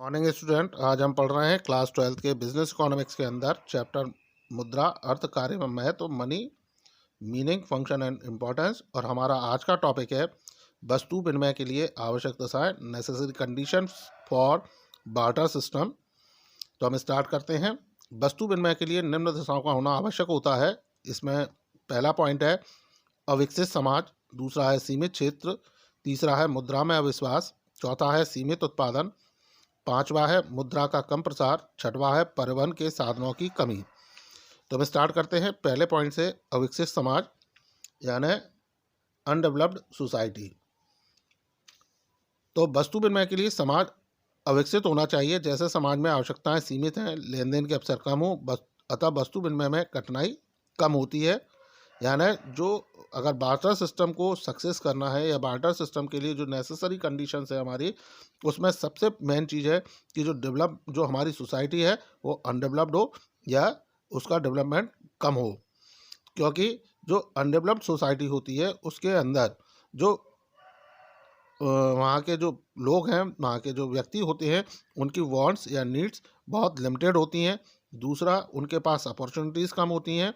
Morning student. आज हम पढ़ रहे हैं क्लास 12 के बिजनेस इकोनॉमिक्स के अंदर चैप्टर मुद्रा, अर्थ, कार्य व महत्व, money, meaning, function and importance. और हमारा आज का टॉपिक है वस्तु विनिमय के लिए आवश्यक दशाएं, necessary conditions for barter system. तो हम स्टार्ट करते हैं। वस्तु विनिमय के लिए निम्न दशाओं का होना आवश्यक होता है। इसमें पहला पॉइंट है अविकसित समाज, दूसरा है सीमित क्षेत्र, तीसरा है मुद्रा में अविश्वास, चौथा है सीमित उत्पादन, पांचवा है मुद्रा का कम प्रसार, छठवां है परिवहन के साधनों की कमी। तो हम स्टार्ट करते हैं पहले पॉइंट से, अविकसित समाज यानी अनडेवलप्ड सोसाइटी। तो वस्तु विनिमय के लिए समाज अविकसित होना चाहिए। जैसे समाज में आवश्यकताएं सीमित हैं, लेन देन के अवसर कम हो, अतः वस्तु विनिमय में कठिनाई कम होती है। यानी जो अगर बार्टर सिस्टम को सक्सेस करना है या बार्टर सिस्टम के लिए जो नेसेसरी कंडीशंस है हमारी, उसमें सबसे मेन चीज़ है कि जो हमारी सोसाइटी है वो अनडेवलप्ड हो या उसका डेवलपमेंट कम हो। क्योंकि जो अनडेवलप्ड सोसाइटी होती है उसके अंदर जो वहाँ के जो लोग हैं, वहाँ के जो व्यक्ति होते हैं, उनकी वांट्स या नीड्स बहुत लिमिटेड होती हैं। दूसरा, उनके पास अपॉर्चुनिटीज़ कम होती हैं।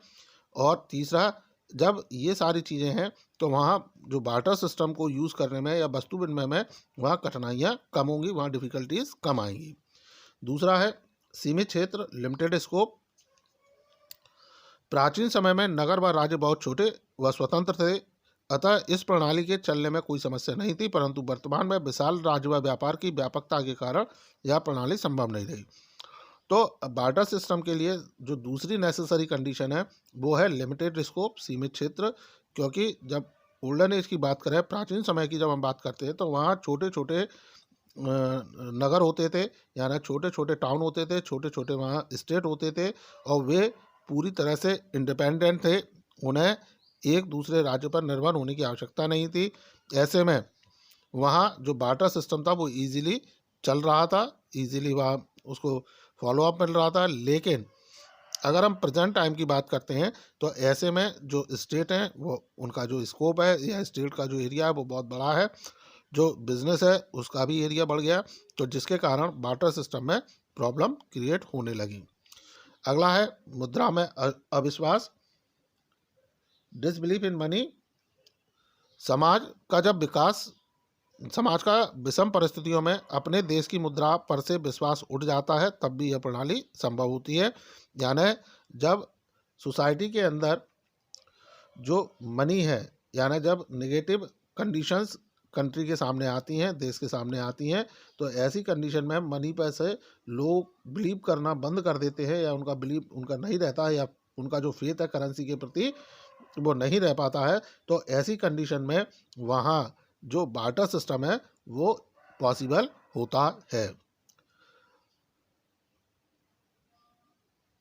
और तीसरा, जब ये सारी चीज़ें हैं तो वहाँ जो बार्टर सिस्टम को यूज़ करने में या वस्तु विनिमय में वहाँ कठिनाइयाँ कम होंगी, वहाँ डिफ़िकल्टीज कम आएंगी। दूसरा है सीमित क्षेत्र, लिमिटेड स्कोप। प्राचीन समय में नगर व राज्य बहुत छोटे व स्वतंत्र थे, अतः इस प्रणाली के चलने में कोई समस्या नहीं थी। परंतु वर्तमान में विशाल राज्य व व्यापार की व्यापकता के कारण यह प्रणाली संभव नहीं रही। तो बार्टर सिस्टम के लिए जो दूसरी नेसेसरी कंडीशन है वो है लिमिटेड स्कोप, सीमित क्षेत्र। क्योंकि जब ओल्डन एज की बात करें, प्राचीन समय की जब हम बात करते हैं, तो वहाँ छोटे छोटे नगर होते थे, यानी छोटे छोटे टाउन होते थे, छोटे छोटे वहाँ स्टेट होते थे, और वे पूरी तरह से इंडिपेंडेंट थे। उन्हें एक दूसरे राज्य पर निर्भर होने की आवश्यकता नहीं थी। ऐसे में वहाँ जो बार्टर सिस्टम था वो ईजिली चल रहा था, ईजिली वहाँ उसको फॉलोअप मिल रहा था। लेकिन अगर हम प्रेजेंट टाइम की बात करते हैं तो ऐसे में जो स्टेट हैं वो उनका जो स्कोप है या स्टेट का जो एरिया है वो बहुत बड़ा है, जो बिजनेस है उसका भी एरिया बढ़ गया, तो जिसके कारण बार्टर सिस्टम में प्रॉब्लम क्रिएट होने लगी। अगला है मुद्रा में अविश्वास, डिसबिलीफ इन मनी। समाज का विषम परिस्थितियों में अपने देश की मुद्रा पर से विश्वास उठ जाता है, तब भी यह प्रणाली संभव होती है। यानी जब सोसाइटी के अंदर जो मनी है, यानी जब नेगेटिव कंडीशंस कंट्री के सामने आती हैं, देश के सामने आती हैं, तो ऐसी कंडीशन में मनी पर से लोग बिलीव करना बंद कर देते हैं, या उनका बिलीव उनका नहीं रहता है, या उनका जो फेथ है करेंसी के प्रति वो नहीं रह पाता है। तो ऐसी कंडीशन में वहाँ जो बार्टर सिस्टम है वो पॉसिबल होता है।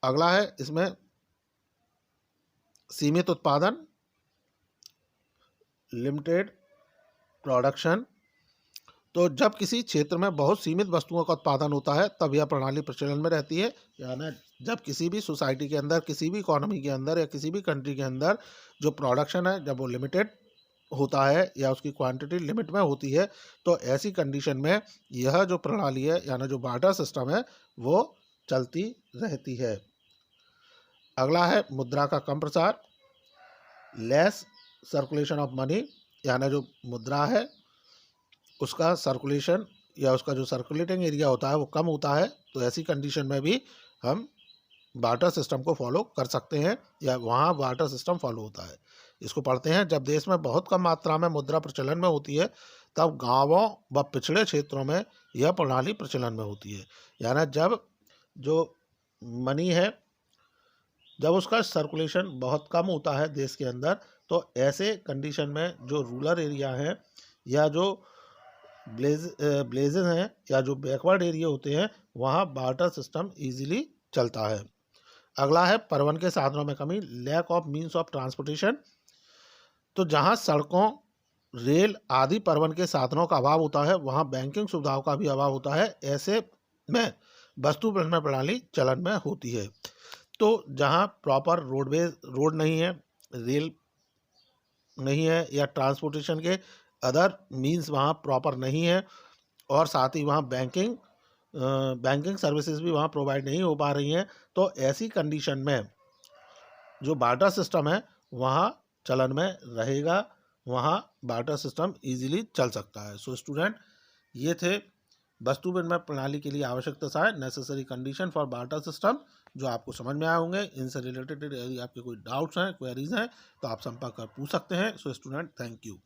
अगला है इसमें सीमित उत्पादन, लिमिटेड प्रोडक्शन। तो जब किसी क्षेत्र में बहुत सीमित वस्तुओं का उत्पादन होता है तब यह प्रणाली प्रचलन में रहती है। यानी जब किसी भी सोसाइटी के अंदर, किसी भी इकोनॉमी के अंदर या किसी भी कंट्री के अंदर जो प्रोडक्शन है जब वो लिमिटेड होता है या उसकी क्वांटिटी लिमिट में होती है, तो ऐसी कंडीशन में यह जो प्रणाली है यानी जो बार्टर सिस्टम है वो चलती रहती है। अगला है मुद्रा का कम प्रसार, लेस सर्कुलेशन ऑफ मनी। यानी जो मुद्रा है उसका सर्कुलेशन या उसका जो सर्कुलेटिंग एरिया होता है वो कम होता है, तो ऐसी कंडीशन में भी हम बार्टर सिस्टम को फॉलो कर सकते हैं या वहाँ बार्टर सिस्टम फॉलो होता है। इसको पढ़ते हैं। जब देश में बहुत कम मात्रा में मुद्रा प्रचलन में होती है तब गांवों व पिछड़े क्षेत्रों में यह प्रणाली प्रचलन में होती है। यानी जब जो मनी है, जब उसका सर्कुलेशन बहुत कम होता है देश के अंदर, तो ऐसे कंडीशन में जो रूरल एरिया है या जो ब्लेजेस हैं या जो बैकवर्ड एरिया होते हैं वहाँ बार्टर सिस्टम इजीली चलता है। अगला है परिवहन के साधनों में कमी, lack of means of transportation. तो जहाँ सड़कों, रेल आदि परिवहन के साधनों का अभाव होता है वहाँ बैंकिंग सुविधाओं का भी अभाव होता है। ऐसे में वस्तु विनिमय प्रणाली चलन में होती है। तो जहाँ प्रॉपर रोड नहीं है, रेल नहीं है, या ट्रांसपोर्टेशन के अदर मीन्स वहाँ प्रॉपर नहीं है, और साथ ही वहाँ बैंकिंग बैंकिंग सर्विसेज भी वहाँ प्रोवाइड नहीं हो पा रही हैं, तो ऐसी कंडीशन में जो बार्टर सिस्टम है वहाँ चलन में रहेगा, वहाँ बार्टर सिस्टम इजीली चल सकता है। सो स्टूडेंट, ये थे वस्तु विनिमय प्रणाली के लिए आवश्यक दशाएं, necessary condition for barter system, जो आपको समझ में आए होंगे। इनसे रिलेटेड यदि आपके कोई डाउट्स हैं, क्वेरीज हैं, तो आप संपर्क कर पूछ सकते हैं। So student, thank you.